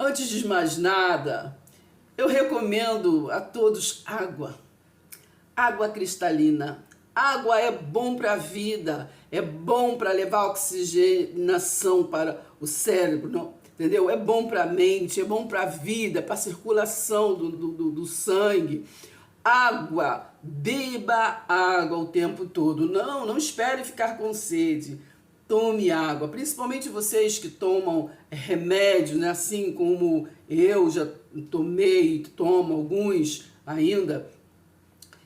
Antes de mais nada, eu recomendo a todos água. Água cristalina. Água é bom para a vida, é bom para levar oxigenação para o cérebro, não? Entendeu? É bom para a mente, é bom para a vida, para a circulação do sangue. Água, beba água o tempo todo. Não espere ficar com sede. Tome água, principalmente vocês que tomam remédio, né? Assim como eu já tomei, tomo alguns ainda.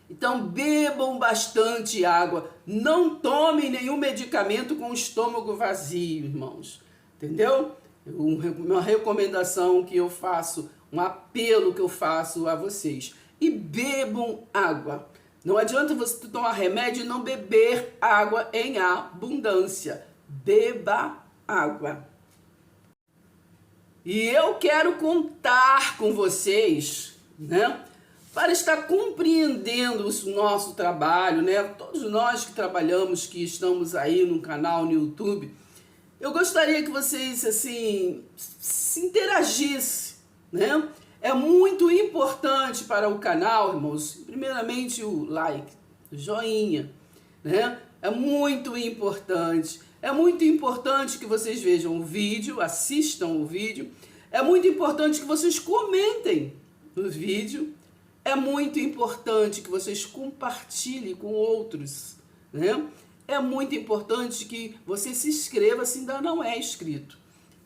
Então bebam bastante água, não tomem nenhum medicamento com o estômago vazio, irmãos, entendeu? Uma recomendação que eu faço, um apelo que eu faço a vocês. E bebam água. Não adianta você tomar remédio e não beber água em abundância. Beba água. E eu quero contar com vocês, né? Para estar compreendendo o nosso trabalho, né? Todos nós que trabalhamos, que estamos aí no canal no YouTube, eu gostaria que vocês, assim, se interagissem, né? É muito importante para o canal, irmãos, primeiramente o like, o joinha, né? É muito importante. É muito importante que vocês vejam o vídeo, assistam o vídeo. É muito importante que vocês comentem no vídeo. É muito importante que vocês compartilhem com outros, né? É muito importante que você se inscreva se ainda não é inscrito.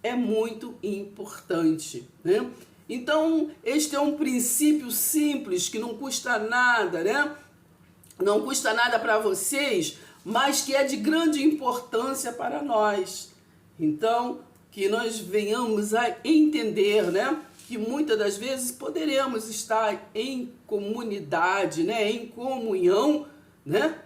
É muito importante, né? Então, este é um princípio simples que não custa nada, né? Não custa nada para vocês, mas que é de grande importância para nós. Então, que nós venhamos a entender, né? Que muitas das vezes poderemos estar em comunidade, né? Em comunhão, né?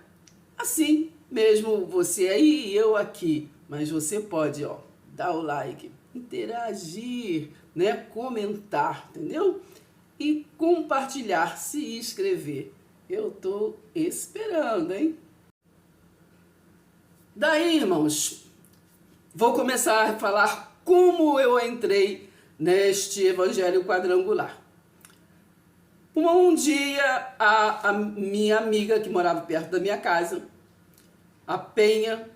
Assim mesmo você aí e eu aqui. Mas você pode, ó, dar o like, interagir, né? Comentar, entendeu? E compartilhar, se inscrever. Eu tô esperando, hein? Daí, irmãos, vou começar a falar como eu entrei neste evangelho quadrangular. Um dia, a minha amiga que morava perto da minha casa, a Penha,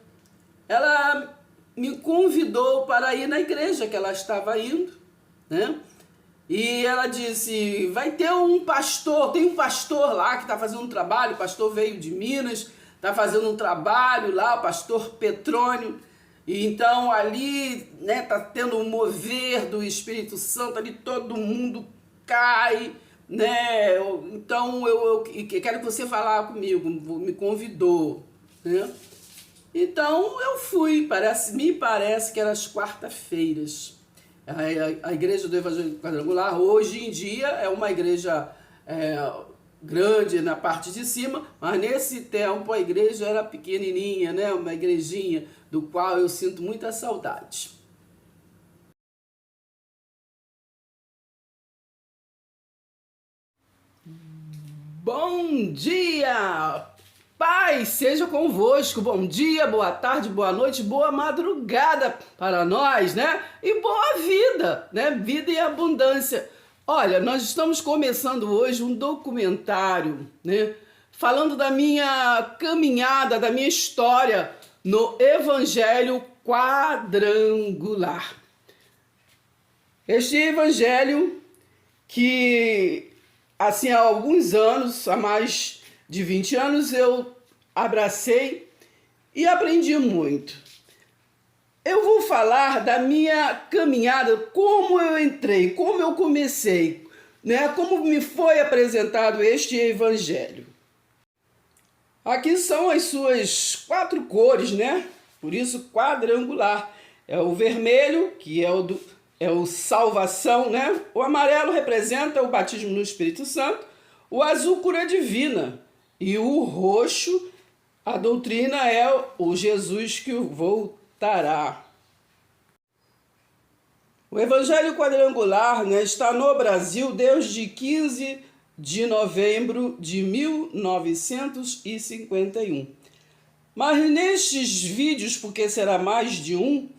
ela me convidou para ir na igreja que ela estava indo, né? E ela disse, vai ter um pastor, tem um pastor lá que está fazendo um trabalho, o pastor veio de Minas, está fazendo um trabalho lá, o pastor Petrônio. E então ali, né, tá tendo um mover do Espírito Santo, ali todo mundo cai, né? Então eu quero que você falar comigo, me convidou, né? Então eu fui, me parece que era às quarta-feiras. A igreja do Evangelho Quadrangular, hoje em dia, é uma igreja grande na parte de cima, mas nesse tempo a igreja era pequenininha, né? Uma igrejinha do qual eu sinto muita saudade. Bom dia! Paz seja convosco, bom dia, boa tarde, boa noite, boa madrugada para nós, né? E boa vida, né? Vida e abundância. Olha, nós estamos começando hoje um documentário, né? Falando da minha caminhada, da minha história no Evangelho Quadrangular. Este evangelho que, assim, há alguns anos, há mais de 20 anos, eu abracei e aprendi muito. Eu vou falar da minha caminhada, como eu entrei, como eu comecei, né? Como me foi apresentado este evangelho. Aqui são as suas 4 cores, né? Por isso quadrangular. É o vermelho, que é o salvação, né? O amarelo representa o batismo no Espírito Santo. O azul, cura divina. E o roxo, a doutrina é o Jesus que voltará. O Evangelho Quadrangular, né, está no Brasil desde 15 de novembro de 1951. Mas nestes vídeos, porque será mais de um,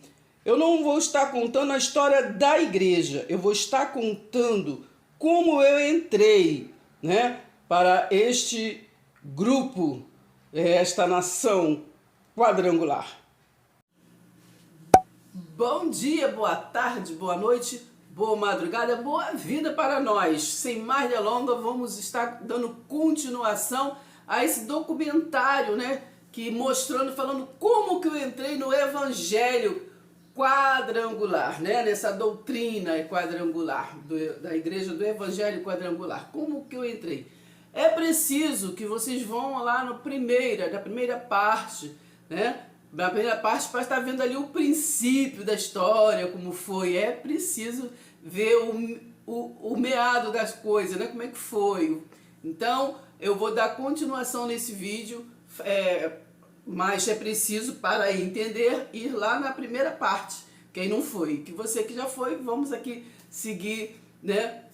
Eu não vou estar contando a história da igreja, eu vou estar contando como eu entrei, né, para este grupo, esta nação quadrangular. Bom dia, boa tarde, boa noite, boa madrugada, boa vida para nós. Sem mais delongas, vamos estar dando continuação a esse documentário, né, que mostrando, falando como que eu entrei no evangelho quadrangular, né, nessa doutrina quadrangular, da igreja do evangelho quadrangular. Como que eu entrei? É preciso que vocês vão lá na primeira parte, né? Na primeira parte, para estar vendo ali o princípio da história, como foi. É preciso ver o meado das coisas, né? Como é que foi. Então, eu vou dar continuação nesse vídeo, mas é preciso, para entender, ir lá na primeira parte. Quem não foi, que você que já foi, vamos aqui seguir, né?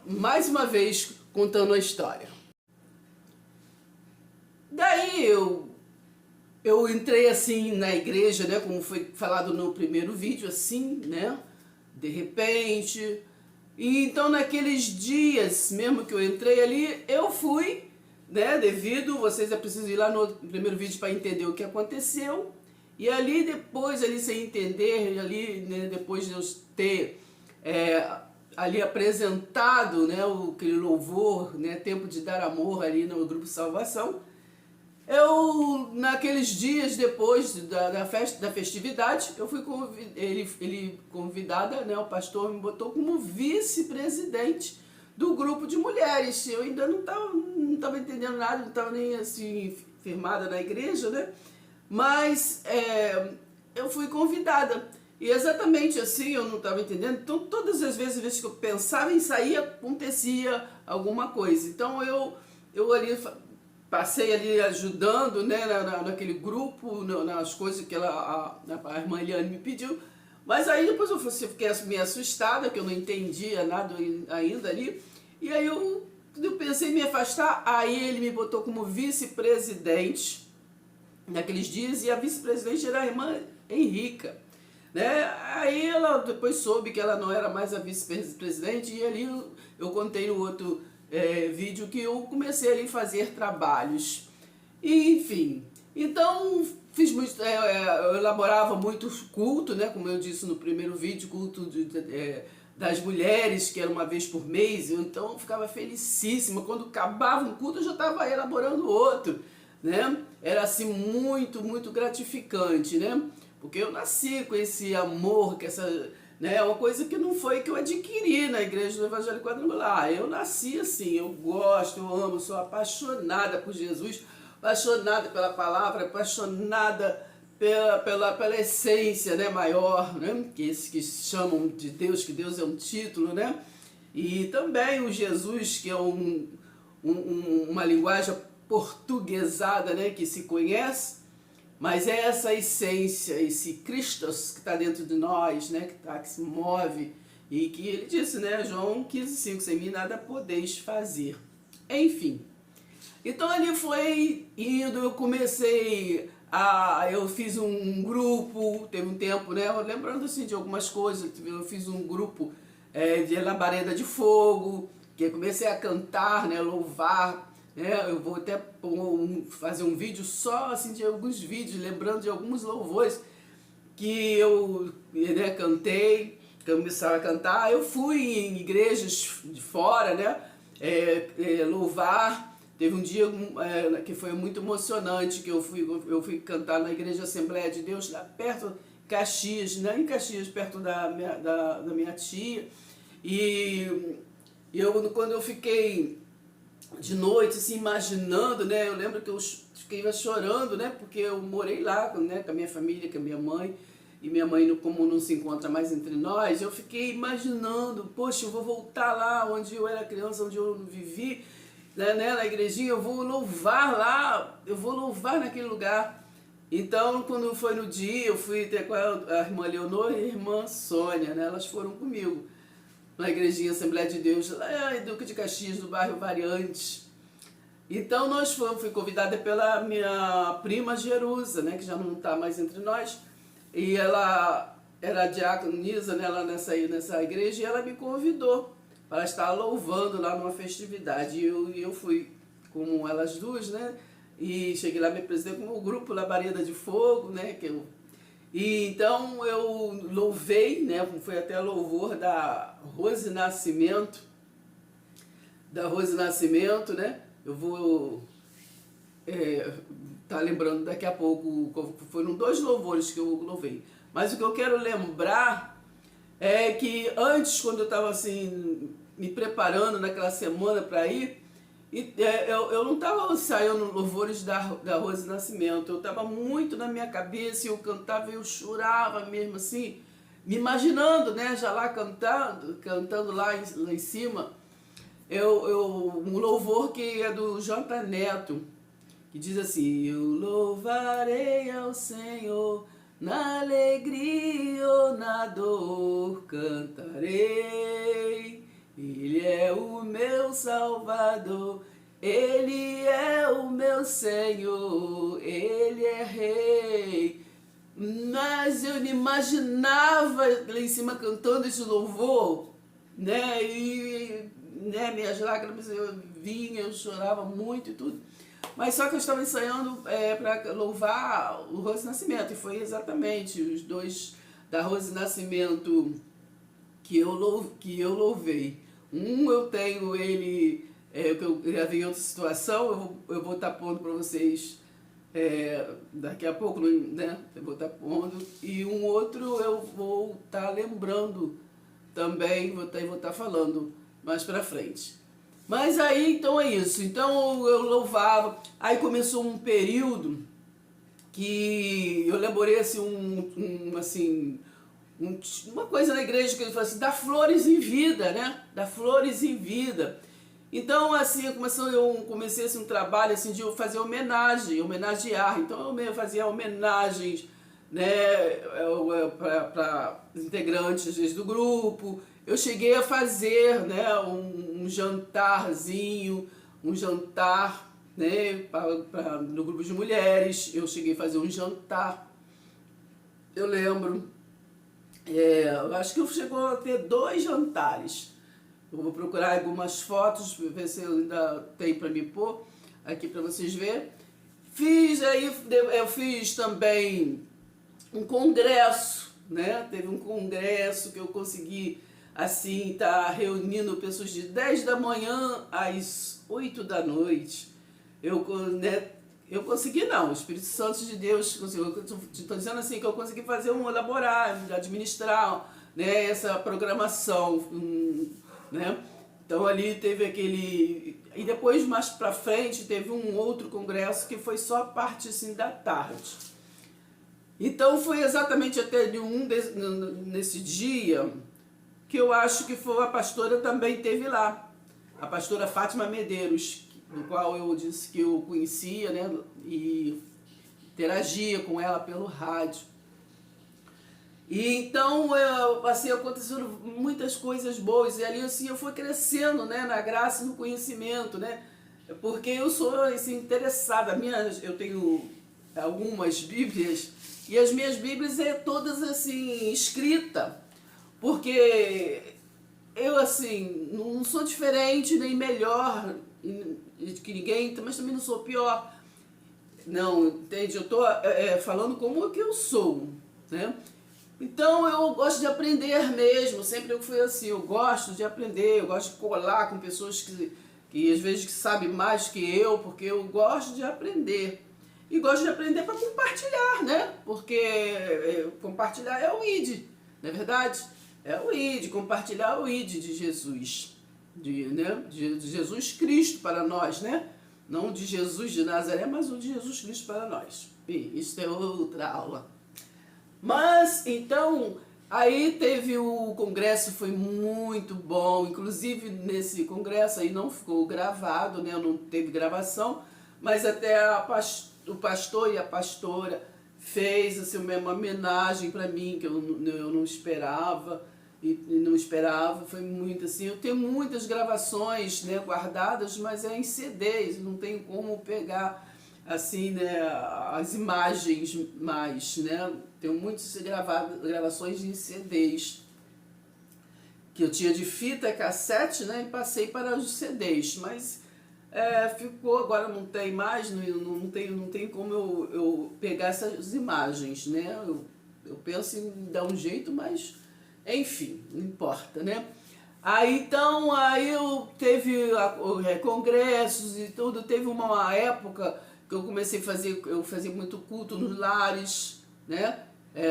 Mais uma vez contando a história. Daí eu entrei assim na igreja, né, como foi falado no primeiro vídeo, assim, né, de repente. E então naqueles dias mesmo que eu entrei ali, eu fui, né, devido, vocês é preciso ir lá no primeiro vídeo para entender o que aconteceu. E ali depois, ali sem entender, ali, né, depois de eu ter ali apresentado, né, aquele louvor, né, Tempo de Dar Amor ali no Grupo Salvação, eu, naqueles dias depois da festividade, eu fui convidada, né, o pastor me botou como vice-presidente do grupo de mulheres. Eu ainda não tava entendendo nada, não estava nem assim firmada na igreja, né? Mas eu fui convidada. E exatamente assim, eu não estava entendendo. Então, todas as vezes que eu pensava em sair, acontecia alguma coisa. Então, eu ali passei ali ajudando, né, naquele grupo, nas coisas que a irmã Eliane me pediu. Mas aí depois eu fiquei meio assustada, que eu não entendia nada ainda ali. E aí eu pensei em me afastar, aí ele me botou como vice-presidente naqueles dias, e a vice-presidente era a irmã Henrica, né? Aí ela depois soube que ela não era mais a vice-presidente, e ali eu contei no outro vídeo que eu comecei ali a fazer trabalhos. E, enfim, então fiz muito, eu elaborava muito culto, né? Como eu disse no primeiro vídeo, culto das mulheres, que era uma vez por mês. Então eu ficava felicíssima. Quando acabava um culto, eu já estava elaborando outro, né? Era assim muito, muito gratificante, né? Porque eu nasci com esse amor, com essa, né, uma coisa que não foi que eu adquiri na igreja do Evangelho Quadrangular. Eu nasci assim, eu gosto, eu amo, sou apaixonada por Jesus, apaixonada pela palavra, apaixonada pela essência, né, maior, né, que esses que chamam de Deus, que Deus é um título, né? E também o Jesus, que é uma linguagem portuguesada, né, que se conhece, mas é essa essência, esse Christos que está dentro de nós, né, que se move, e que ele disse, né, João 15,5, sem mim nada podeis fazer. Enfim, então ali foi indo, eu comecei eu fiz um grupo, teve um tempo, né, lembrando assim de algumas coisas, eu fiz um grupo de labareda de fogo, que eu comecei a cantar, né, louvar. Eu vou até fazer um vídeo só assim de alguns vídeos, lembrando de alguns louvores que eu, né, cantei, começava a cantar. Eu fui em igrejas de fora, né, louvar. Teve um dia que foi muito emocionante, que eu fui cantar na Igreja Assembleia de Deus, lá perto de Caxias, né, em Caxias, perto da minha tia. E quando eu fiquei de noite, assim, imaginando, né, eu lembro que eu fiquei chorando, né, porque eu morei lá, né, com a minha família, com a minha mãe, e minha mãe, como não se encontra mais entre nós, eu fiquei imaginando, poxa, eu vou voltar lá onde eu era criança, onde eu vivi, né, na igrejinha, eu vou louvar lá, eu vou louvar naquele lugar. Então, quando foi no dia, eu fui ter com a irmã Leonor e a irmã Sônia, né, elas foram comigo na igrejinha Assembleia de Deus, lá em Duque de Caxias, no bairro Variante. Então fui convidada pela minha prima Jerusa, né, que já não está mais entre nós. e ela era diaconisa, né, lá nessa igreja, e ela me convidou para estar louvando lá numa festividade. E eu fui com elas duas, né? E cheguei lá, me apresentei com o grupo Labareda de Fogo, né? E então eu louvei, né? Foi até louvor da Rose Nascimento, né? Eu vou tá lembrando daqui a pouco, foram 2 louvores que eu louvei. Mas o que eu quero lembrar é que antes, quando eu estava assim, me preparando naquela semana para ir, eu não estava ensaiando louvores da Rose Nascimento, eu estava muito na minha cabeça, e eu cantava e eu chorava mesmo assim, me imaginando, né, já lá cantando lá em cima, um louvor que é do J. Neto, que diz assim: eu louvarei ao Senhor, na alegria ou na dor cantarei, Ele é o meu Salvador, Ele é o meu Senhor, Ele é Rei. Mas eu me imaginava lá em cima cantando esse louvor, né, e né, minhas lágrimas vinham, eu chorava muito e tudo. Mas só que eu estava ensaiando para louvar o Rose Nascimento, e foi exatamente os 2 da Rose Nascimento que eu louvei. Eu tenho ele, que eu gravei em outra situação, eu vou estar pondo para vocês daqui a pouco, né? Eu vou estar pondo. E um outro eu vou estar lembrando também, vou estar falando mais para frente. Mas aí, então é isso. Então eu louvava. Aí começou um período que eu elaborei assim, uma coisa na igreja que ele falou assim: dá flores em vida, né? Dá flores em vida. Então, assim, eu comecei assim, um trabalho assim, de eu fazer homenagear. Então eu fazia homenagens, né, para integrantes às vezes, do grupo. Eu cheguei a fazer, né, um jantarzinho, né, no grupo de mulheres. Eu cheguei a fazer um jantar, eu lembro. Eu acho que eu chegou a ter 2 jantares. Eu vou procurar algumas fotos, ver se eu ainda tenho para me pôr aqui para vocês verem. Eu fiz também um congresso, né? Teve um congresso que eu consegui, assim, estar reunindo pessoas de 10 da manhã às 8 da noite. Eu consegui, não, o Espírito Santo de Deus conseguiu. Estou dizendo assim, que eu consegui elaborar, administrar, né, essa programação, né? Então ali teve aquele... E depois, mais pra frente, teve um outro congresso que foi só a parte assim, da tarde. Então foi exatamente até nesse dia que eu acho que a pastora também teve lá. A pastora Fátima Medeiros, do qual eu disse que eu conhecia, né, e interagia com ela pelo rádio. E então, assim, aconteceram muitas coisas boas, e ali assim, eu fui crescendo, né, na graça e no conhecimento, né, porque eu sou assim, interessada. Eu tenho algumas bíblias, e as minhas bíblias todas assim, escritas, porque eu assim, não sou diferente nem melhor que ninguém, mas também não sou pior. Não, entende? Eu estou falando como que eu sou, né? Então eu gosto de aprender mesmo, sempre eu fui assim, eu gosto de aprender, eu gosto de colar com pessoas que às vezes sabem mais que eu, porque eu gosto de aprender. E gosto de aprender para compartilhar, né? Porque compartilhar é o ID, não é verdade? É o ID, compartilhar o ID de Jesus, né? De Jesus Cristo para nós, né? Não de Jesus de Nazaré, mas o de Jesus Cristo para nós. E isso é outra aula. Mas, então, aí teve o congresso, foi muito bom. Inclusive, nesse congresso aí não ficou gravado, né? Não teve gravação, mas até o pastor e a pastora fez assim, uma homenagem para mim, que eu não esperava. Foi muito assim. Eu tenho muitas gravações, né, guardadas, mas é em CDs, não tenho como pegar assim, né, as imagens mais, né? Tenho muitas gravações de CDs que eu tinha de fita cassete, né, e passei para os CDs, mas ficou, agora não tem mais, não tem como eu pegar essas imagens, né? Eu penso em dar um jeito, mas enfim, não importa, né? Aí então, aí eu teve congressos e tudo, teve uma época que eu comecei a fazer, eu fazia muito culto nos lares, né?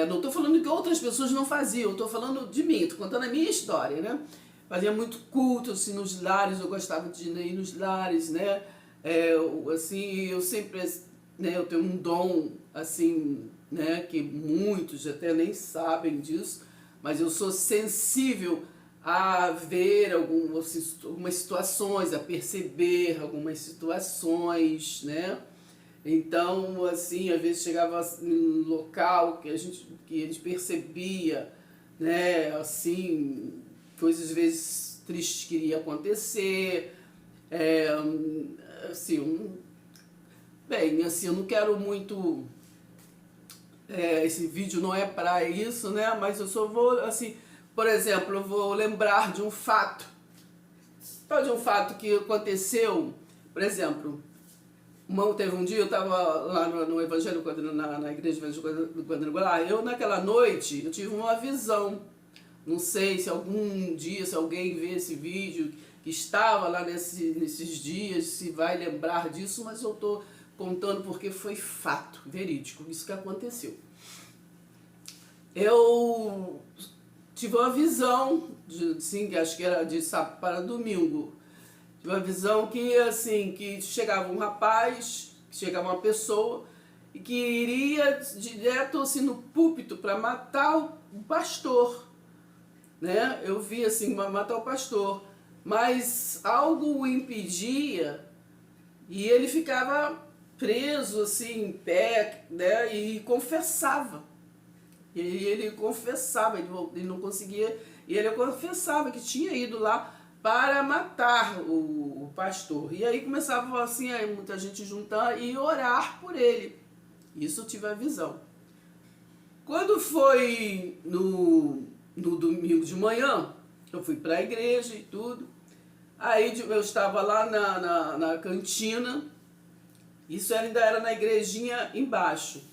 Não estou falando que outras pessoas não faziam, estou falando de mim, estou contando a minha história, né? Fazia muito culto assim, nos lares, eu gostava de ir nos lares, né? Assim, eu sempre, né, eu tenho um dom, assim, né, que muitos até nem sabem disso, mas eu sou sensível a ver algumas situações, a perceber algumas situações, né? Então, assim, às vezes chegava em um local que eles percebia, né, assim, coisas às vezes tristes que iria acontecer, assim, bem, assim, eu não quero muito, esse vídeo não é para isso, né, mas eu só vou, assim, por exemplo, eu vou lembrar de um fato que aconteceu, por exemplo, teve um dia, eu estava lá no Evangelho, na igreja do Quadrangular, eu naquela noite, eu tive uma visão, não sei se algum dia, se alguém vê esse vídeo, que estava lá nesses dias, se vai lembrar disso, mas eu estou contando porque foi fato, verídico, isso que aconteceu. Eu tive uma visão, sim, acho que era de sábado para domingo, uma visão que, assim, que chegava um rapaz, chegava uma pessoa e que iria direto, assim, no púlpito para matar o pastor, né? Eu vi, assim, matar o pastor, mas algo o impedia e ele ficava preso, assim, em pé, né? E confessava. E ele confessava, ele não conseguia, e ele confessava que tinha ido lá para matar o pastor. E aí começava assim, aí muita gente juntar e orar por ele. Isso eu tive a visão. Quando foi no domingo de manhã, eu fui para a igreja e tudo. Aí eu estava lá na cantina, isso ainda era na igrejinha embaixo.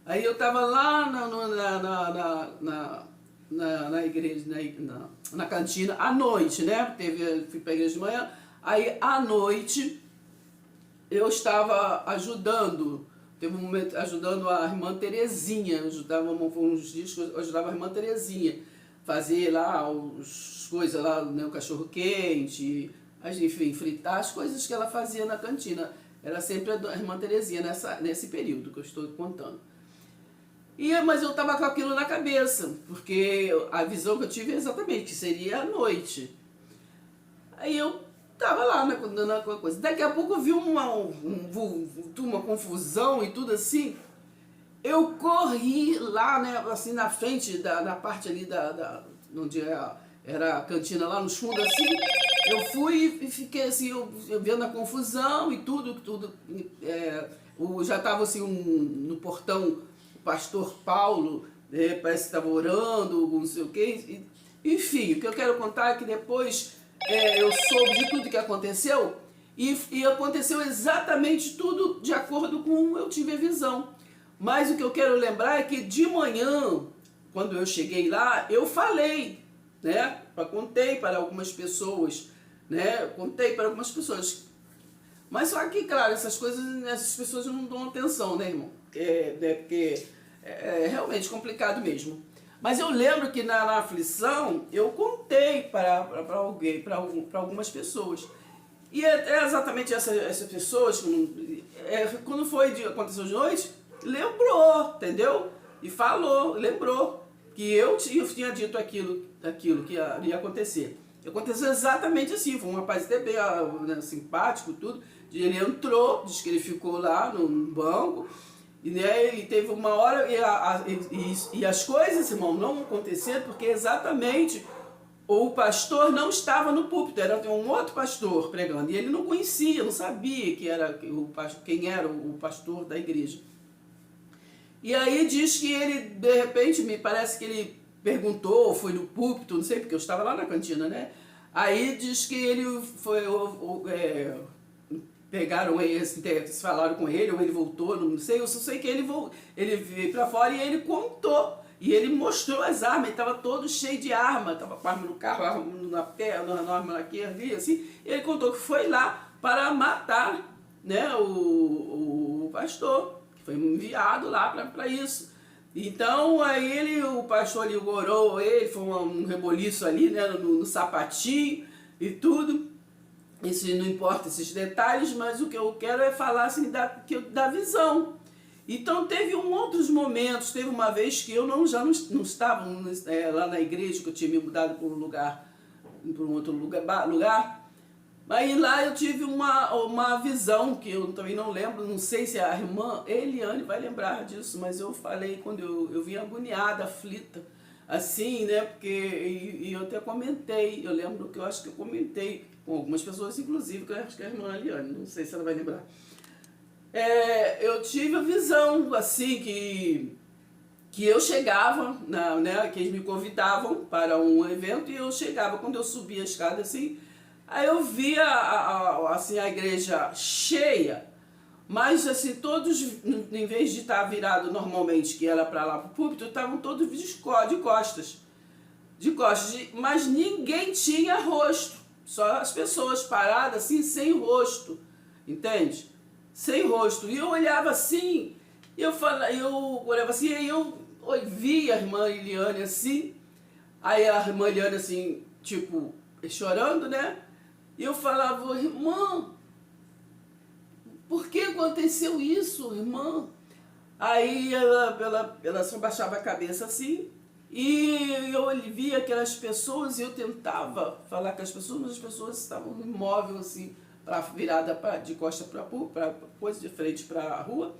Aí eu estava lá na igreja, na cantina, à noite, né? Fui para a igreja de manhã. Aí, à noite, eu estava ajudando, teve um momento, ajudando a irmã Terezinha. Uns dias que eu ajudava a irmã Terezinha. Fazer lá as coisas lá, né? O cachorro quente, enfim, fritar as coisas que ela fazia na cantina. Era sempre a irmã Terezinha nesse período que eu estou contando. Mas eu estava com aquilo na cabeça, porque a visão que eu tive é exatamente que seria à noite. Aí eu estava lá na coisa. Daqui a pouco eu vi uma confusão e tudo assim. Eu corri lá, né, assim, na frente, na parte ali onde era a cantina, lá nos fundos, assim. Eu fui e fiquei assim, eu vendo a confusão e tudo. Já estava assim no portão, pastor Paulo, parece que estava orando, não sei o quê. Enfim, o que eu quero contar é que depois eu soube de tudo que aconteceu e aconteceu exatamente tudo de acordo com eu tive a visão. Mas o que eu quero lembrar é que de manhã, quando eu cheguei lá, eu falei, né? Contei para algumas pessoas, né? Contei para algumas pessoas. Mas só que, claro, essas pessoas não dão atenção, né, irmão? Porque é realmente complicado mesmo. Mas eu lembro que na aflição eu contei para alguém, para algumas pessoas. E é exatamente essas pessoas, quando aconteceu de noite, lembrou, entendeu? E falou, lembrou que eu tinha dito aquilo que ia acontecer. Aconteceu exatamente assim, foi um rapaz até bem, né, simpático, tudo. Ele entrou, disse que ele ficou lá no banco, e teve uma hora, e as coisas, irmão, não aconteceram, porque exatamente o pastor não estava no púlpito, era um outro pastor pregando, e ele não conhecia, não sabia quem era o pastor da igreja. E aí diz que ele, de repente, me parece que ele perguntou, foi no púlpito, não sei, porque eu estava lá na cantina, né? Aí diz que ele foi, pegaram ele, falaram com ele, ou ele voltou, não sei, eu só sei que ele veio pra fora e ele contou. E ele mostrou as armas, ele estava todo cheio de arma, estava com arma no carro, arma na perna, arma aqui, ali, assim. E ele contou que foi lá para matar, né, o pastor, que foi enviado lá para isso. Então, aí o pastor ali orou ele, foi um reboliço ali, né, no sapatinho e tudo. Isso não importa esses detalhes, mas o que eu quero é falar assim da visão. Então teve outros momentos, teve uma vez que eu já não estava lá na igreja, que eu tinha me mudado para um outro lugar. Aí lá eu tive uma visão, que eu também não lembro, não sei se a irmã Eliane vai lembrar disso, mas eu falei quando eu vim agoniada, aflita, assim, né, porque, e eu até comentei, eu lembro que eu acho que eu comentei com algumas pessoas, inclusive, que eu acho que é a irmã Eliane, não sei se ela vai lembrar. Eu tive a visão, assim, que eu chegava, né, que eles me convidavam para um evento, e eu chegava, quando eu subia a escada, assim, aí eu via, assim, a igreja cheia, mas, assim, todos, em vez de estar virado normalmente, que era para lá para o púlpito, estavam todos de costas, mas ninguém tinha rosto, só as pessoas paradas, assim, sem rosto, entende? Sem rosto. E eu olhava assim, eu olhava assim, aí eu via a irmã Eliane assim, aí a irmã Eliane assim, tipo, chorando, né? E eu falava, irmã, por que aconteceu isso, irmã? Aí ela só baixava a cabeça assim, e eu via aquelas pessoas e eu tentava falar com as pessoas, mas as pessoas estavam imóveis assim, virada de costa para coisa de frente para a rua,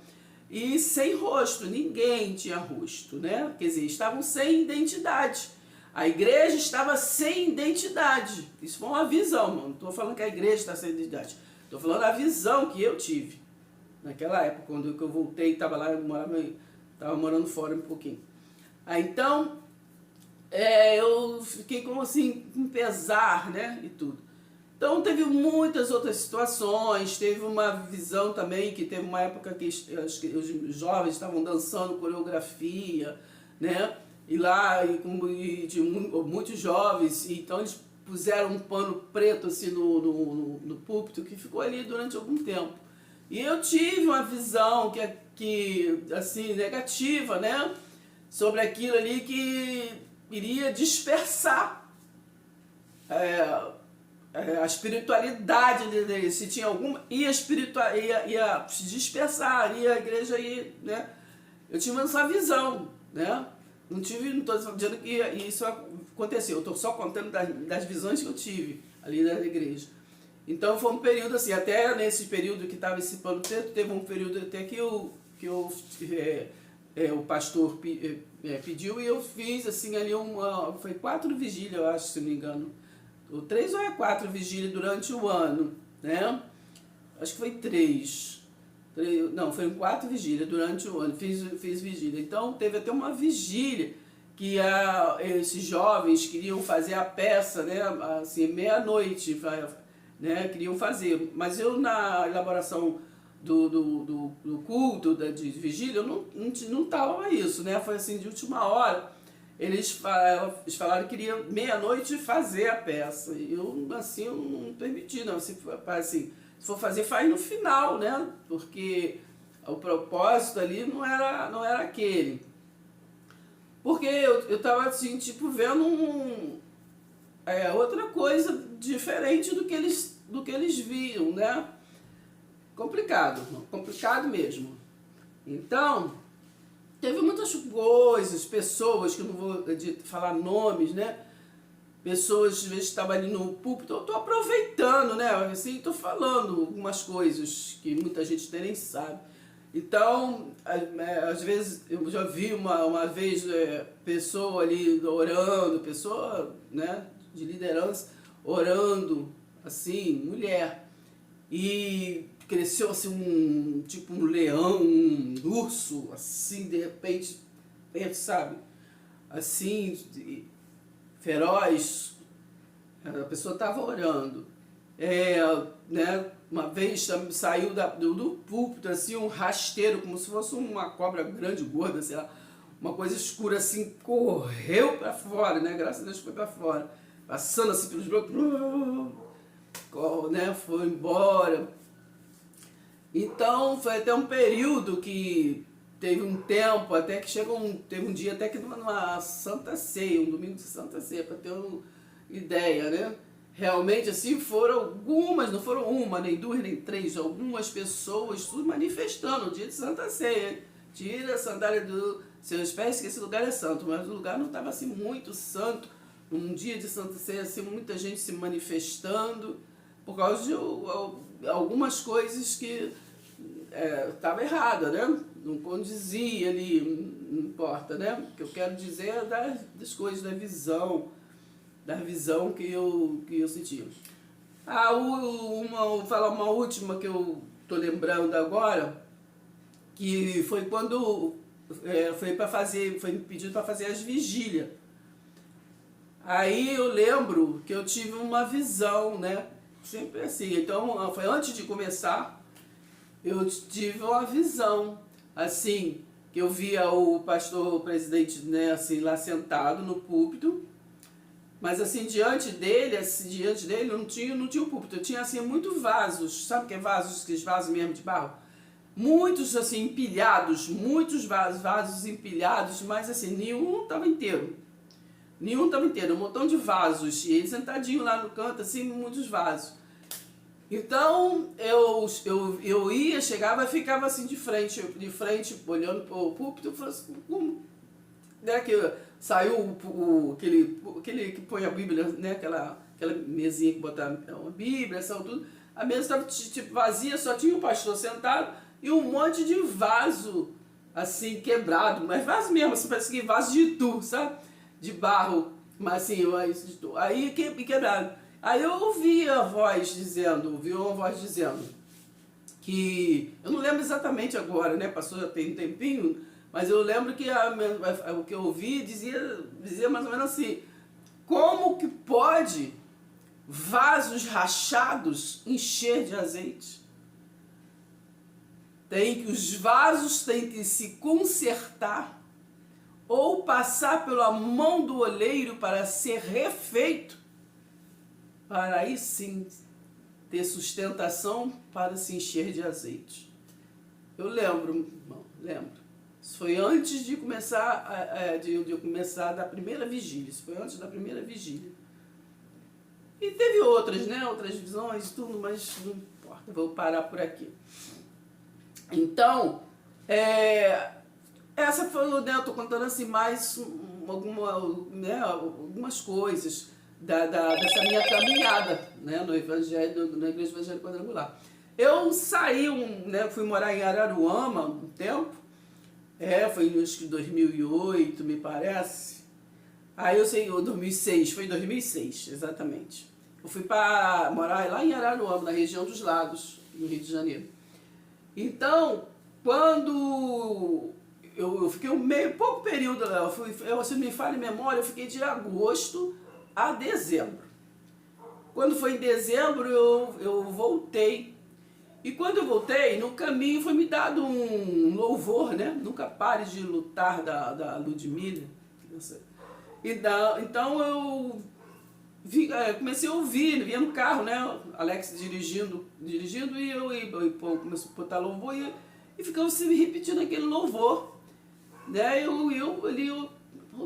e sem rosto, ninguém tinha rosto, né? Quer dizer, estavam sem identidade. A igreja estava sem identidade. Isso foi uma visão, mano. Não estou falando que a igreja está sem identidade. Estou falando a visão que eu tive naquela época, quando eu voltei, estava lá, estava morando fora um pouquinho. Aí então, eu fiquei como assim, com pesar, né? E tudo. Então teve muitas outras situações, teve uma visão também, que teve uma época que os jovens estavam dançando coreografia, né? E lá, de muitos jovens, então eles puseram um pano preto assim no púlpito, que ficou ali durante algum tempo. E eu tive uma visão que assim, negativa, né? Sobre aquilo ali que iria dispersar a espiritualidade deles, se tinha alguma, ia se dispersar, ia a igreja ia, né? Eu tive essa visão, né? Não estou dizendo que isso aconteceu, eu estou só contando das visões que eu tive ali da igreja. Então foi um período assim, até nesse período que estava esse pano preto, teve um período até que o pastor pediu, e eu fiz assim ali foi 4 vigílias, eu acho, se não me engano. 3 ou 4 vigílias durante o ano, né? Acho que foi 3. Não, foram 4 vigílias durante o ano, fiz vigília. Então teve até uma vigília que esses jovens queriam fazer a peça, né? Assim, meia-noite, né? Queriam fazer. Mas eu, na elaboração do culto, de vigília, eu não estava isso, né? Foi assim, de última hora. Eles falaram que queriam meia-noite fazer a peça. E eu, assim, eu não permiti, não. Se for fazer, faz no final, né? Porque o propósito ali não era aquele. Porque eu estava, assim, tipo, vendo outra coisa diferente do que eles viam, né? Complicado mesmo. Então, teve muitas coisas, pessoas, que eu não vou falar nomes, né? Pessoas, às vezes, estavam ali no púlpito, eu estou aproveitando, né? Assim, estou falando algumas coisas que muita gente nem sabe. Então, às vezes, eu já vi uma vez pessoa ali orando, pessoa, né? de liderança, orando, assim, mulher. E cresceu assim tipo um leão, um urso, assim, de repente, sabe? Assim, feroz. A pessoa estava orando. Né, uma vez saiu do púlpito, assim, um rasteiro, como se fosse uma cobra grande, gorda, sei lá, uma coisa escura, assim, correu para fora, né? Graças a Deus foi para fora. Passando assim pelos blocos, né? Foi embora. Então, foi até um período que teve um tempo, até que teve um dia até que numa Santa Ceia, um domingo de Santa Ceia, para ter uma ideia, né? Realmente, assim, foram algumas, não foram uma, nem duas, nem três, algumas pessoas tudo manifestando no dia de Santa Ceia. Tira a sandália dos seus pés, que esse lugar é santo, mas o lugar não estava assim muito santo. Num dia de Santa Ceia, assim, muita gente se manifestando por causa de algumas coisas que estava errada, né? Não condizia ali, não importa, né? O que eu quero dizer é das coisas, da visão que eu senti. Vou falar uma última que eu tô lembrando agora, que foi quando foi me pedido para fazer as vigílias. Aí eu lembro que eu tive uma visão, né? Sempre assim. Então, foi antes de começar, eu tive uma visão, assim, que eu via o pastor, o presidente, né, assim, lá sentado no púlpito, mas assim, diante dele não tinha o púlpito, eu tinha assim, muitos vasos, sabe o que é vasos, aqueles vasos mesmo de barro? Muitos assim, empilhados, muitos vasos empilhados, mas assim, nenhum estava inteiro. Um montão de vasos, e ele sentadinho lá no canto, assim, muitos vasos. Então, eu ia, chegava e ficava assim de frente, olhando para o púlpito, assim, né, que saiu aquele que põe a Bíblia, né, aquela mesinha que bota a Bíblia, saiu tudo. A mesa estava tipo vazia, só tinha o pastor sentado e um monte de vaso, assim, quebrado, mas vaso mesmo, assim, parece que vaso de tu, sabe? De barro, mas assim, aí quebrado. Aí eu ouvi uma voz dizendo que, eu não lembro exatamente agora, né, passou já tem um tempinho, mas eu lembro que o que eu ouvi dizia mais ou menos assim: como que pode vasos rachados encher de azeite? Os vasos têm que se consertar ou passar pela mão do oleiro para ser refeito, para aí sim ter sustentação para se encher de azeite. Eu lembro, irmão, lembro. Isso foi antes de começar, da primeira vigília. Isso foi antes da primeira vigília. E teve outras, né? Outras visões e tudo, mas não importa, vou parar por aqui. Então, essa foi, né, eu estou contando assim mais algumas coisas dessa minha caminhada, né, no Evangelho, na Igreja Evangélica Quadrangular. Eu saí, fui morar em Araruama um tempo, foi acho que 2008, me parece. Aí 2006, foi em 2006, exatamente. Eu fui para morar lá em Araruama, na região dos Lagos, no Rio de Janeiro. Então, quando eu fiquei pouco período lá, se me falha a memória, eu fiquei de agosto a dezembro. Quando foi em dezembro, eu voltei. E quando eu voltei, no caminho foi me dado um louvor, né? Nunca pare de lutar, da Ludmilla. Então eu comecei a ouvir, vinha no carro, né? Alex dirigindo e eu comecei a botar louvor e ficava se repetindo aquele louvor. Né?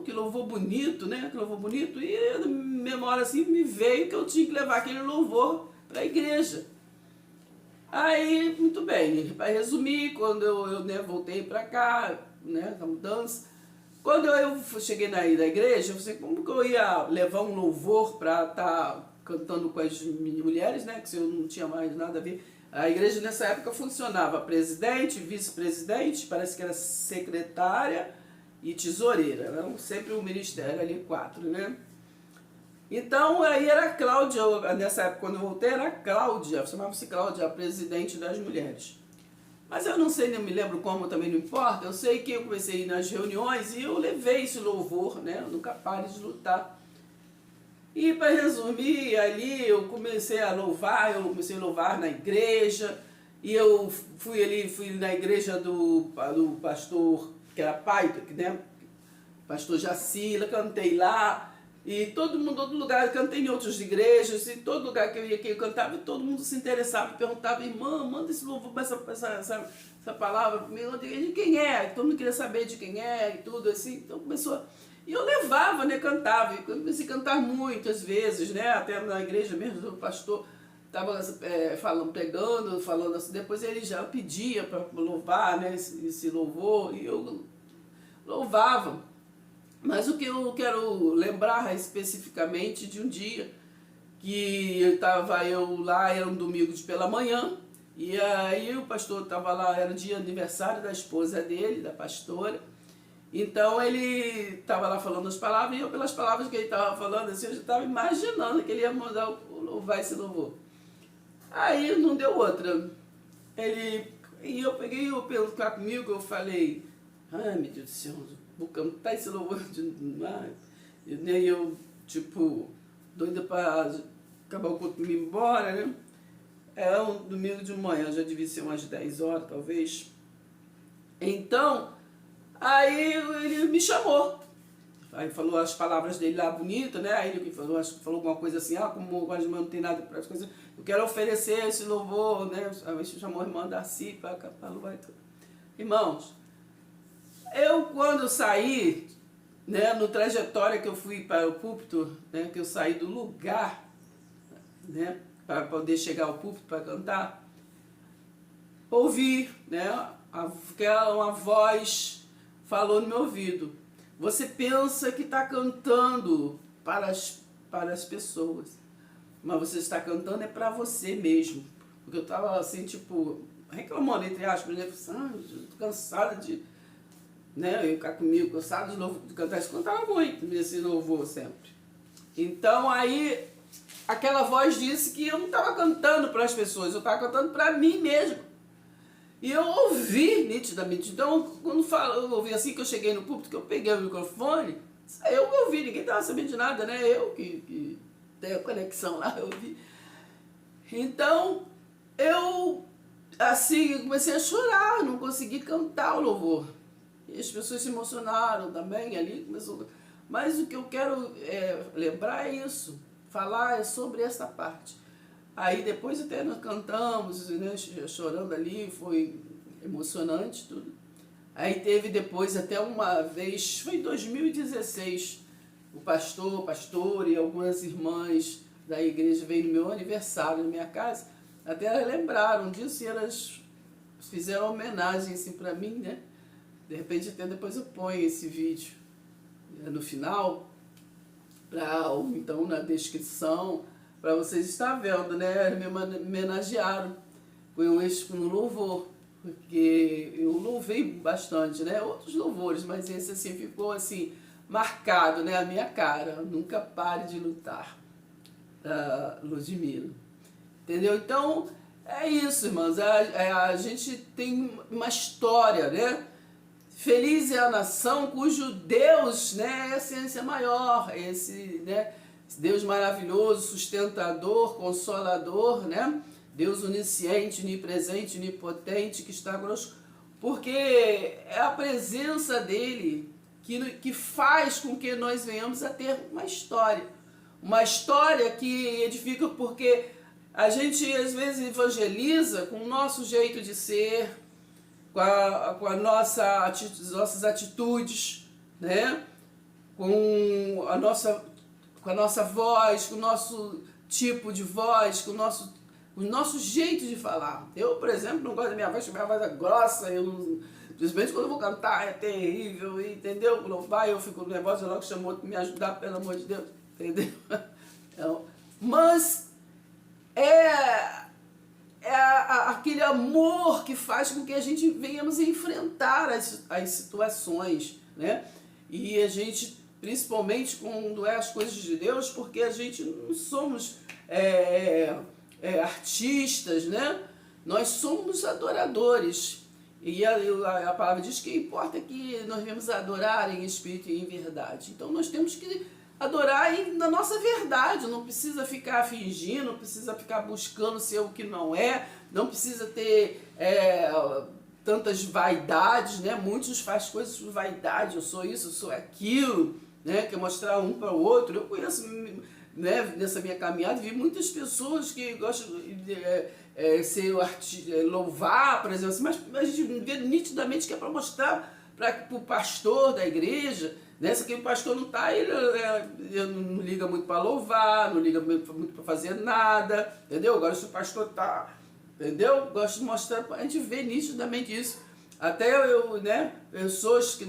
Que louvor bonito, né? Que louvor bonito. E na memória assim me veio que eu tinha que levar aquele louvor para a igreja. Aí, muito bem, para resumir, quando eu voltei para cá, né, a mudança, quando eu cheguei na igreja, eu falei, como que eu ia levar um louvor para estar cantando com as mulheres, né, que eu não tinha mais nada a ver. A igreja nessa época funcionava presidente, vice-presidente, parece que era secretária e tesoureira, eram sempre o ministério ali 4, né. Então, aí era a Cláudia, nessa época, quando eu voltei, era a Cláudia, chamava-se Cláudia, a presidente das mulheres. Mas eu não sei, não me lembro como, também não importa. Eu sei que eu comecei a ir nas reuniões e eu levei esse louvor, né? Nunca pare de lutar. E para resumir, ali eu comecei a louvar na igreja. E eu fui na igreja do pastor, que era pai, né? Pastor Jacila, cantei lá. E todo lugar, eu cantei em outras igrejas, e todo lugar que eu ia, que eu cantava, todo mundo se interessava, perguntava, irmã, manda esse louvor, essa palavra, de quem é? Todo mundo queria saber de quem é e tudo assim, então começou. E eu levava, né, cantava, e eu comecei a cantar muitas vezes, né, até na igreja mesmo, o pastor estava falando assim, depois ele já pedia para louvar, né, esse louvor, e eu louvava. Mas o que eu quero lembrar especificamente de um dia que estava eu lá, era um domingo pela manhã, e aí o pastor estava lá, era o dia aniversário da esposa dele, da pastora, então ele estava lá falando as palavras, e eu pelas palavras que ele estava falando, assim, eu já estava imaginando que ele ia mandar louvar esse louvor. Aí não deu outra. E eu peguei o pelo cá comigo, eu falei, ai meu Deus do céu, vou cantar esse louvor de novo. E nem eu, tipo, doida para acabar o culto e ir embora, né? Era um domingo de manhã, já devia ser umas 10 horas, talvez. Então, aí ele me chamou. Aí falou as palavras dele lá bonitas, né? Aí ele falou alguma coisa assim, como a irmã não tem nada para as coisas, eu quero oferecer esse louvor, né? Aí chamou a irmã Darcy para louvar e tudo. Irmãos, eu quando saí, né, no trajetória que eu fui para o púlpito, né, que eu saí do lugar, né, para poder chegar ao púlpito para cantar, ouvi, né, uma voz falou no meu ouvido, você pensa que está cantando para as pessoas, mas você está cantando é para você mesmo. Porque eu estava assim, tipo, reclamando, entre aspas, né, estou cansada de... né, eu ficar comigo, cansado de cantar, isso cantava muito nesse louvor sempre. Então aí, aquela voz disse que eu não estava cantando para as pessoas, eu estava cantando para mim mesmo. E eu ouvi nitidamente. Então, quando eu ouvi assim que eu cheguei no púlpito, que eu peguei o microfone, eu ouvi, ninguém estava sabendo de nada, né? Eu que tenho a conexão lá, eu ouvi. Então, eu assim, comecei a chorar, não consegui cantar o louvor. E as pessoas se emocionaram também ali, começou. Mas o que eu quero lembrar é isso, falar é sobre essa parte. Aí depois até nós cantamos, né, chorando ali, foi emocionante tudo. Aí teve depois até uma vez, foi em 2016, o pastor e algumas irmãs da igreja veio no meu aniversário na minha casa, até elas lembraram disso e elas fizeram homenagem assim para mim, né? De repente até depois eu ponho esse vídeo no final, ou então na descrição, para vocês estar vendo, né? Me homenagearam com um louvor, porque eu louvei bastante, né? Outros louvores, mas esse assim ficou assim marcado, né? A minha cara, nunca pare de lutar, da Ludmilla. Entendeu? Então é isso, irmãos. A gente tem uma história, né? Feliz é a nação cujo Deus, né, é a essência maior, esse, né, Deus maravilhoso, sustentador, consolador, né, Deus onisciente, onipresente, onipotente, que está conosco, porque é a presença dele que faz com que nós venhamos a ter uma história que edifica, porque a gente às vezes evangeliza com o nosso jeito de ser, com as nossas atitudes, né? com a nossa voz, com o nosso tipo de voz, com o nosso jeito de falar. Eu, por exemplo, não gosto da minha voz é grossa, principalmente quando eu vou cantar, é terrível, entendeu? Louvar, eu fico nervosa, logo chamou para me ajudar, pelo amor de Deus, entendeu? Então, mas aquele amor que faz com que a gente venhamos enfrentar as situações, né? E a gente principalmente quando é as coisas de Deus, porque a gente não somos artistas, né? Nós somos adoradores. E a palavra diz que importa que nós devemos adorar em espírito e em verdade. Então nós temos que adorar na nossa verdade, não precisa ficar fingindo, não precisa ficar buscando ser o que não é, não precisa ter tantas vaidades, né? Muitos fazem coisas por vaidade, eu sou isso, eu sou aquilo, né? Quer mostrar um para o outro. Eu conheço, né, nessa minha caminhada, vi muitas pessoas que gostam de ser louvar, por exemplo, mas a gente vê nitidamente que é para mostrar para o pastor da igreja, né? Se aquele pastor não está, ele não liga muito para louvar, não liga muito para fazer nada, entendeu? Agora se o pastor está, entendeu? Gosto de mostrar, a gente vê nitidamente isso. Até né, pessoas que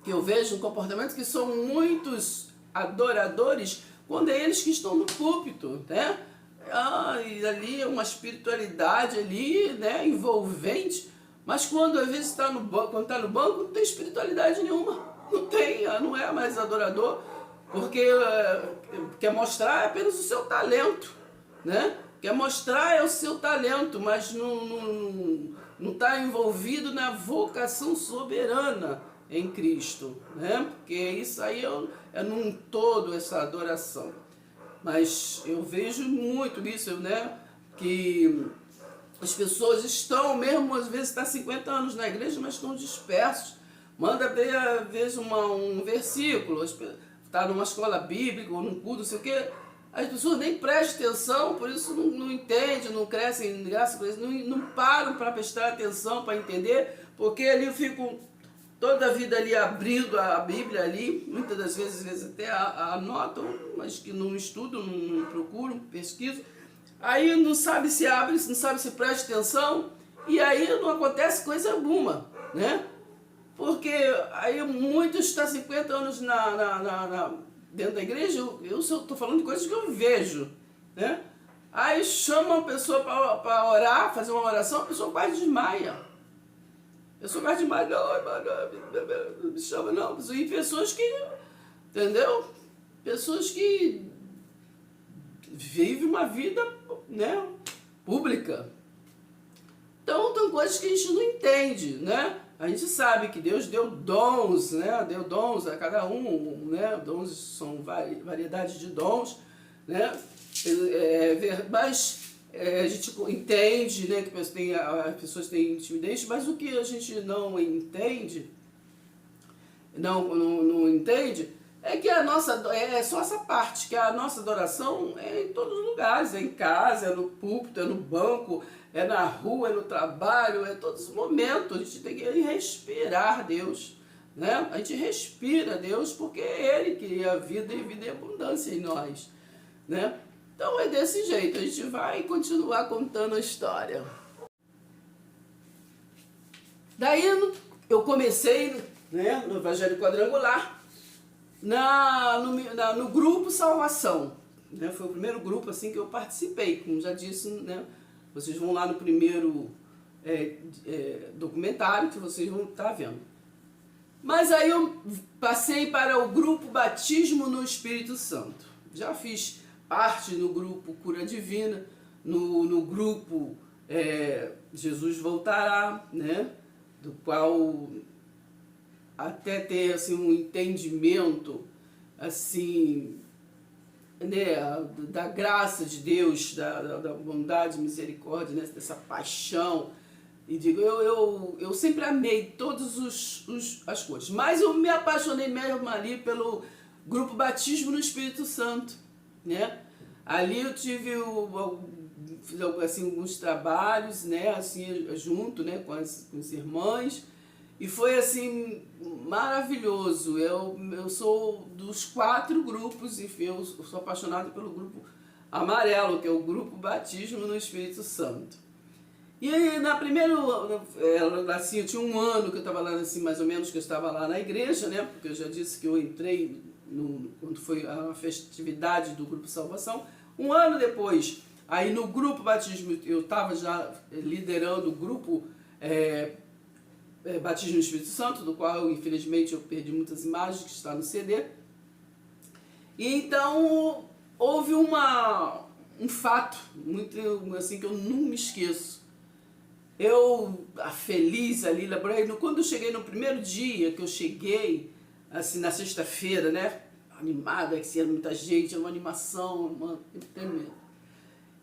eu vejo um comportamento que são muitos adoradores, quando é eles que estão no púlpito, né? E ali é uma espiritualidade ali, né, envolvente, mas quando às vezes está no banco, não tem espiritualidade nenhuma, não é mais adorador, porque quer mostrar apenas o seu talento, né? Quer mostrar o seu talento, mas não está envolvido na vocação soberana em Cristo, né? Porque isso aí é num todo essa adoração. Mas eu vejo muito isso, né? Que as pessoas estão mesmo, às vezes está 50 anos na igreja, mas estão dispersos. Manda ver, às vezes, um versículo, está numa escola bíblica ou num culto, não sei o quê. As pessoas nem prestam atenção, por isso não entendem, não crescem, graças a Deus, não param para prestar atenção, para entender, porque ali ficam toda a vida ali abrindo a Bíblia ali, muitas das vezes até anotam, mas que não estudam, não procuram, pesquisam. Aí não sabe se abre, não sabe se presta atenção, e aí não acontece coisa alguma, né? Porque aí muitos estão 50 anos dentro da igreja, eu estou falando de coisas que eu vejo, né? Aí chama a pessoa para orar, fazer uma oração, a pessoa quase desmaia. Eu sou mais demais, não me chama não. E pessoas que, entendeu? Pessoas que vivem uma vida, né, pública. Então, tem coisas que a gente não entende, né? A gente sabe que Deus deu dons, né? Deu dons a cada um, né? Dons são variedades de dons, né? Mas a gente entende, né, que as pessoas têm timidez, mas o que a gente não entende, não entende, é que a nossa, é só essa parte, que a nossa adoração é em todos os lugares, é em casa, é no púlpito, é no banco, é na rua, é no trabalho, é em todos os momentos. A gente tem que respirar Deus, né? A gente respira Deus porque é Ele que cria a vida e vida e abundância em nós, né? Então é desse jeito, a gente vai continuar contando a história. Daí eu comecei, né, no Evangelho Quadrangular, no grupo Salvação, né? Foi o primeiro grupo assim que eu participei, como já disse, né? Vocês vão lá no primeiro documentário que vocês vão estar vendo. Mas aí eu passei para o grupo Batismo no Espírito Santo. Já fiz parte no grupo Cura Divina, no grupo Jesus Voltará, né? Do qual até ter assim, um entendimento assim, né, da graça de Deus, da bondade, misericórdia, né, dessa paixão. E digo, eu sempre amei todas as coisas, mas eu me apaixonei mesmo ali pelo grupo Batismo no Espírito Santo, né? Ali eu tive assim, alguns trabalhos, né, assim, junto, né, com as irmãs, e foi assim maravilhoso. Eu sou dos 4 grupos, enfim, eu sou apaixonado pelo grupo amarelo, que é o grupo Batismo no Espírito Santo. E aí, na primeira, assim, eu tinha 1 ano que eu estava lá, assim, mais ou menos, que eu estava lá na igreja, né, porque eu já disse que eu entrei quando foi a festividade do grupo Salvação. 1 ano depois, aí no grupo Batismo, eu estava já liderando o grupo Batismo no Espírito Santo, do qual infelizmente eu perdi muitas imagens, que está no CD. E então houve um fato muito assim que eu não me esqueço. Eu, feliz ali, lembrei, quando eu cheguei no primeiro dia que eu cheguei, assim, na sexta-feira, né, animada, que tinha muita gente, uma animação, tremendo.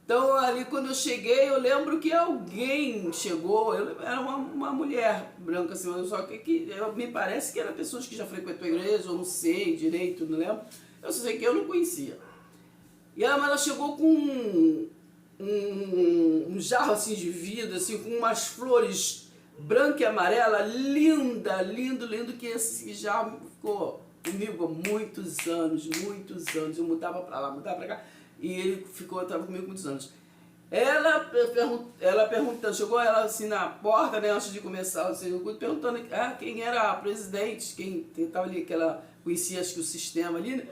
Então, ali, quando eu cheguei, eu lembro que alguém chegou, era uma mulher branca, assim, só que me parece que eram pessoas que já frequentou a igreja, eu não sei direito, não lembro. Eu só sei que eu não conhecia. E ela chegou com um jarro assim de vidro, assim, com umas flores branca e amarela, linda, lindo, que esse jarro ficou comigo há muitos anos. Eu mudava pra lá, mudava pra cá, e ele estava comigo muitos anos. Ela perguntando, chegou ela assim na porta, né, antes de começar o circuito, perguntando quem era a presidente, quem estava ali, que ela conhecia, acho que o sistema ali, né?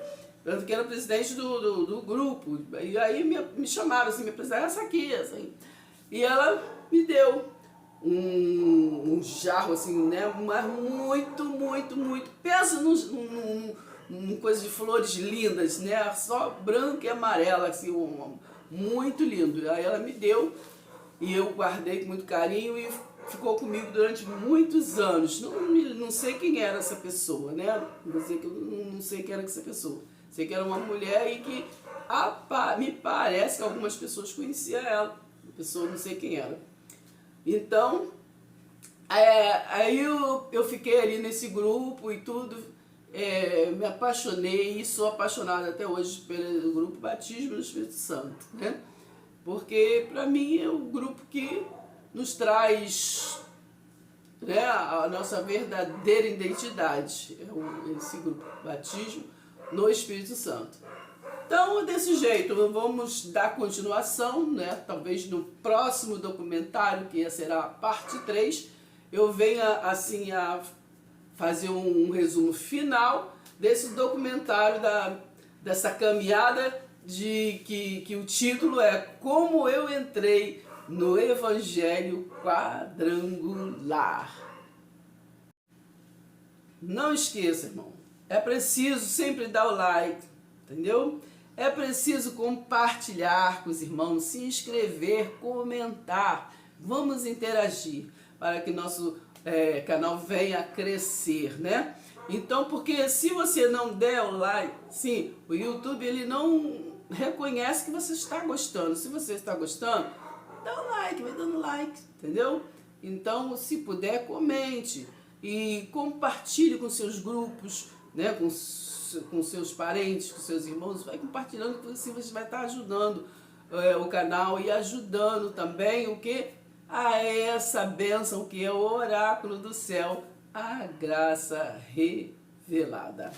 Que era presidente do grupo. E aí me chamaram assim, me apresentaram, essa aqui. E ela me deu um jarro assim, né? Mas muito. Pensa num coisa de flores lindas, né? Só branca e amarela, assim, muito lindo. Aí ela me deu e eu guardei com muito carinho e ficou comigo durante muitos anos. Não sei quem era essa pessoa, né? Não sei quem era essa pessoa. Sei que era uma mulher e que me parece que algumas pessoas conheciam ela. A pessoa não sei quem era. Então, aí eu fiquei ali nesse grupo e tudo, me apaixonei e sou apaixonada até hoje pelo grupo Batismo no Espírito Santo, né? Porque para mim é o grupo que nos traz, né, a nossa verdadeira identidade. Esse grupo Batismo no Espírito Santo. Então, desse jeito, vamos dar continuação, né? Talvez no próximo documentário, que será a parte 3, eu venha assim a fazer um resumo final desse documentário, dessa caminhada, que o título é Como Eu Entrei no Evangelho Quadrangular. Não esqueça, irmão, é preciso sempre dar o like, entendeu? É preciso compartilhar com os irmãos, se inscrever, comentar. Vamos interagir para que nosso canal venha a crescer, né? Então, porque se você não der o like, sim, o YouTube ele não reconhece que você está gostando. Se você está gostando, dá um like, vai dando like, entendeu? Então, se puder, comente e compartilhe com seus grupos, né, com seus parentes, com seus irmãos, vai compartilhando, porque assim você vai estar ajudando o canal e ajudando também o que? A essa bênção que é o oráculo do céu, a graça revelada.